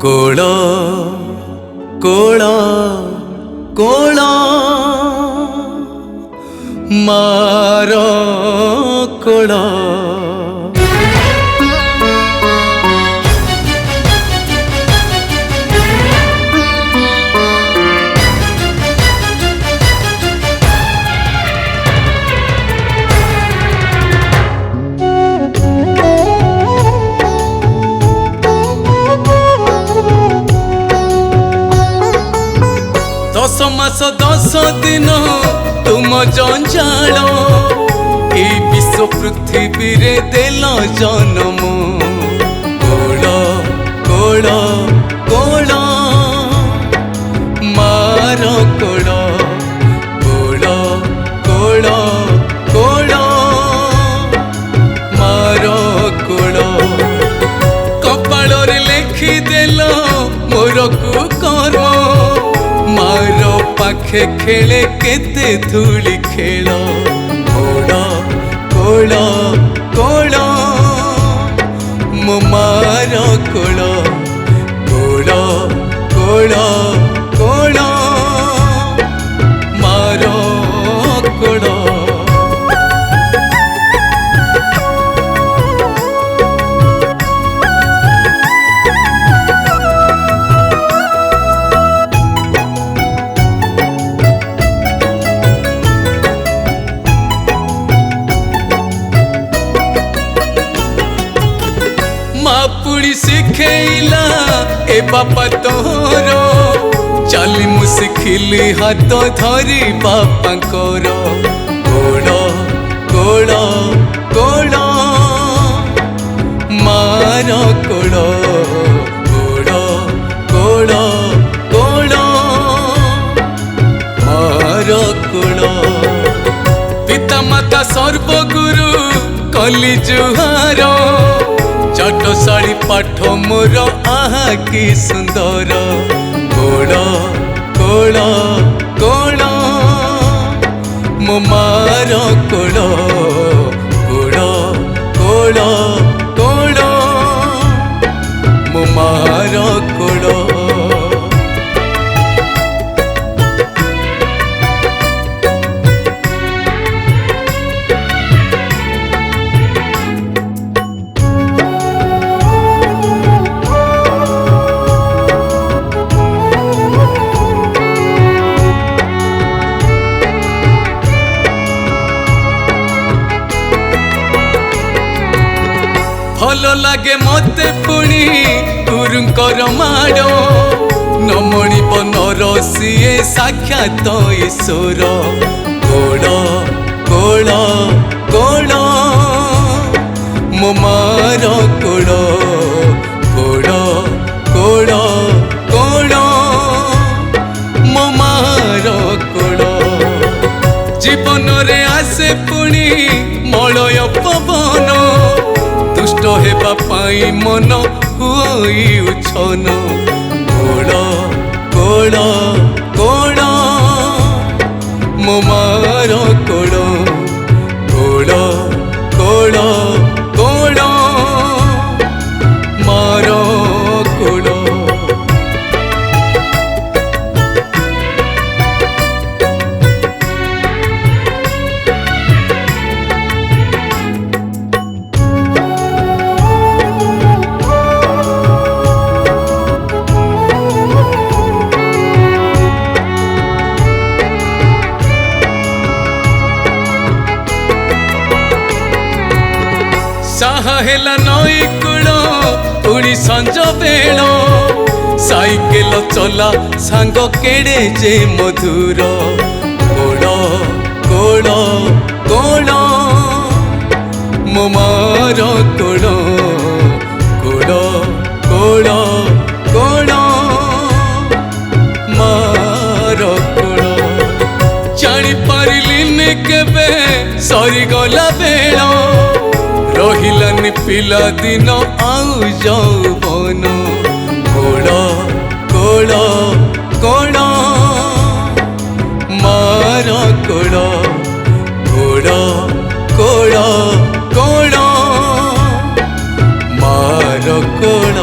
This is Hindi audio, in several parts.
कोळ कोळ कोळ मार कोळ दस मास 10 दिन तुम जंजाल ए विश्व पृथ्वी रे देल जन्म कोळ कोळ कोळ मार कोळ कोळ कोळ कोळ मार कोळ कपाल रे लेखि देल मोर को कर्म मार पाखे खेले केते धूली खेल कोळ कोळ कोळ मो मार कोळ कोळ कोळ कोळ मार कोळ पुड़ी शिखेला ए बापा तोर चली मु शिखिली हाथ धरी बापा कोर कोळ कोळ कोळ मार कोळ कोळ कोळ कोळ मार कोळ पिता माता सर्वगुरु कली जुहार चाटशाली पाठ मोर आहा कि सुंदर कोळ कोळ कोळ मो मार कोळ कोळ कोळ कोळ मो मार कोळ भल लगे मते पुणी गुरुंकर माड़ नमणिब नरसिए साक्षात ईश्वर कोळ कोळ कोळ मो मार कोळ कोळ कोळ कोळ मो मार कोळ जीवन रे आसे पुणी मलय पवन दुष्ट हेबा पाई मन हुई उछन कोळ कोळ कोळ मो मार कोळ कोळ कोळ कोळ मार कोळ साहेला नई कूल पुणी संज बेल साइकेल चला सांग केड़े जे मधुर कोळ कोळ कोळ मो मार कोळ कोळ कोळ कोळ मार कोळ जानी पारिलिनी केबे सरी गला बेल रहिलानी पिला दिन आउ यौवन कोळ कोळ कोळ मार कोळ कोळ कोळ कोळ मार कोळ।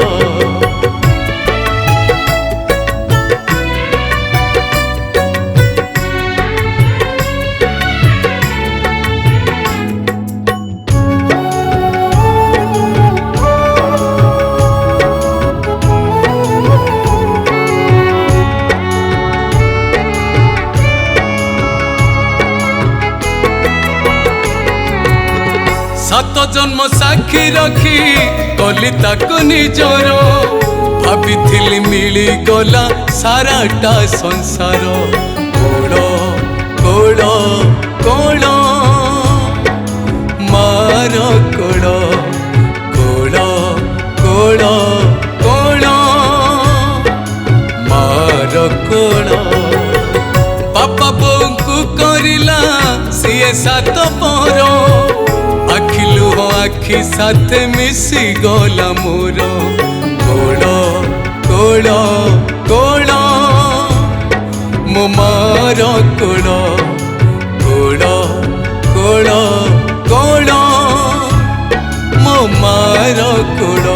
जन्म साक्षी रखी कली ताको निजर भाभी मिली गला साराटा संसार कोड़ कोड़ कोड़ मार कोड़ कोड़ कोड़ कोड़ मार कोड़ बापा बोऊ को करिला सीए सात पर आखि लुह आखि साथे मिसी गला मोर कोड़ कोड़ कोड़ मो मार कोड़ कोड़ कोड़ कोड़ मो मार कोड़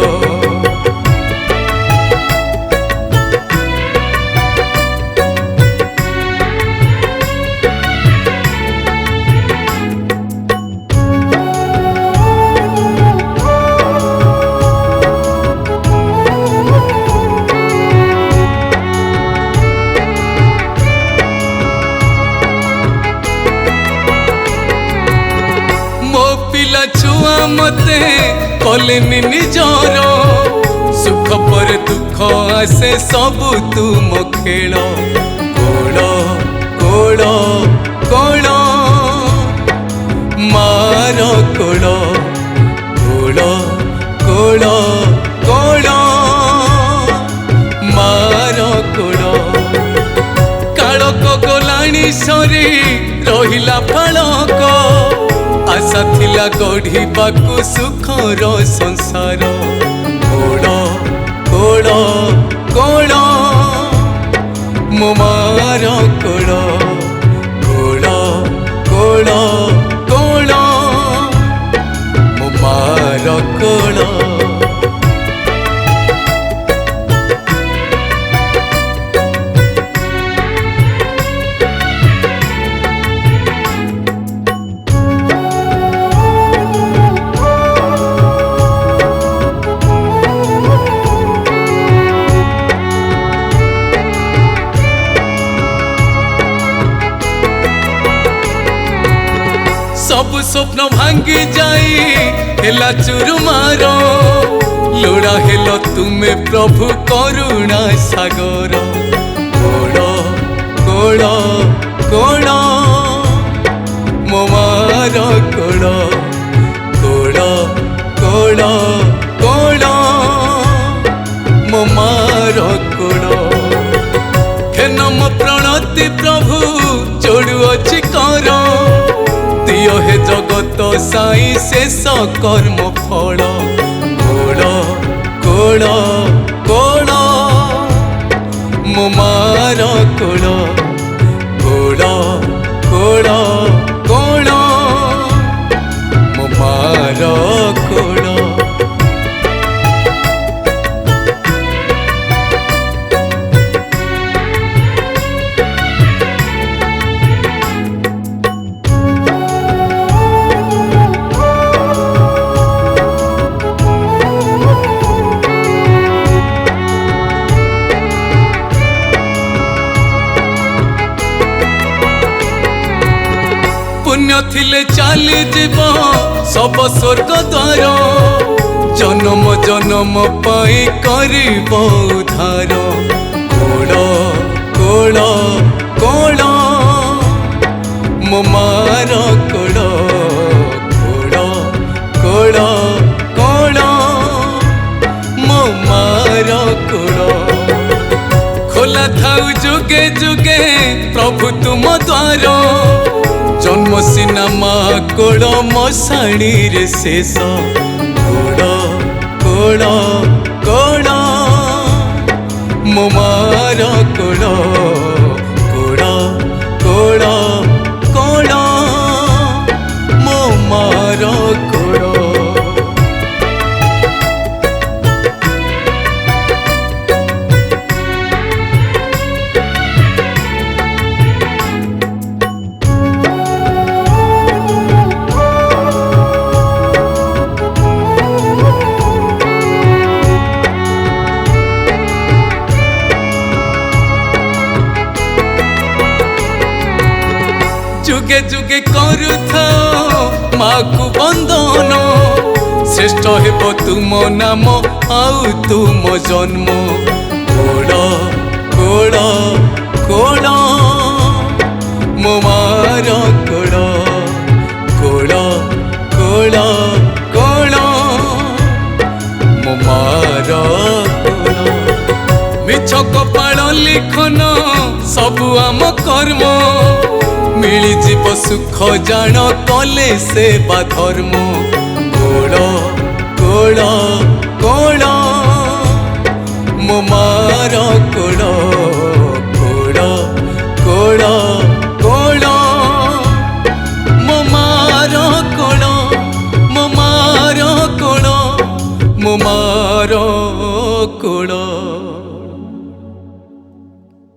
पिला छुआ मते कलेनी निजर सुख पर दुख आसे सबु तुम खेल कोड़ कोड़ कोड़ मार कोड़ कोड़ कोड़ कोड़ मार कोड़ कालक गलाणी सरी रहिला फालक आशा थिला गढ़िबाकू सुखर संसार कोड़ कोड़ कोड़ मो मार कोड़ कोड़ कोड़ कोड़ मो मार कोड़ सब स्वप्न भांगी जाई हेला चुरुमार लोड़ा हेलो तुमे प्रभु करुणा सागर कोड़ कोड़ कोड़ मो मार कोड़ कोड़ कोड़ कोड़ मो मार कोड़ खेनम प्रणति प्रभु जोड़ू अच्छी कर दियो हे जगत साई शेष कर्म फल कोड़ कोड़ कोड़ मो मार कोड़ कोड़ कोड़ कोड़ मो मार कोड़ पुण्य थिले चली जीव सब स्वर्ग द्वार जन्म जन्म पाई करिब उद्धार कोड़ कोड़ कोड़ मो मार कोड़ कोड़ कोड़ कोड़ मो मार कोड़ खोला थाउ जुगे जुगे प्रभु तुम द्वार जन्म सिना माँ कोड़ मशाणी रे शेष कोड़ कोड़ कोड़ मो मार कोड़ कोड़ कोड़ कोड़ मो मार कोड़ जुगे जुगे करुथाओ माँ को बंदन श्रेष्ठ हेब तुम नाम आउ तुम जन्म कोड़ कोड़ कोड़ मो मार कोड़ कोड़ कोड़ कोड़ मो मार कोड़ मिछ कपाल लिखन सबु आम कर्म मिली जीव सुख जान कले सेवा धर्म कोड़ कोड़ कोड़ मो मार कोड़ कोड़ कोड़ कोड़ मो मार कोड़ मो मार कोड़ मो मार कोड़।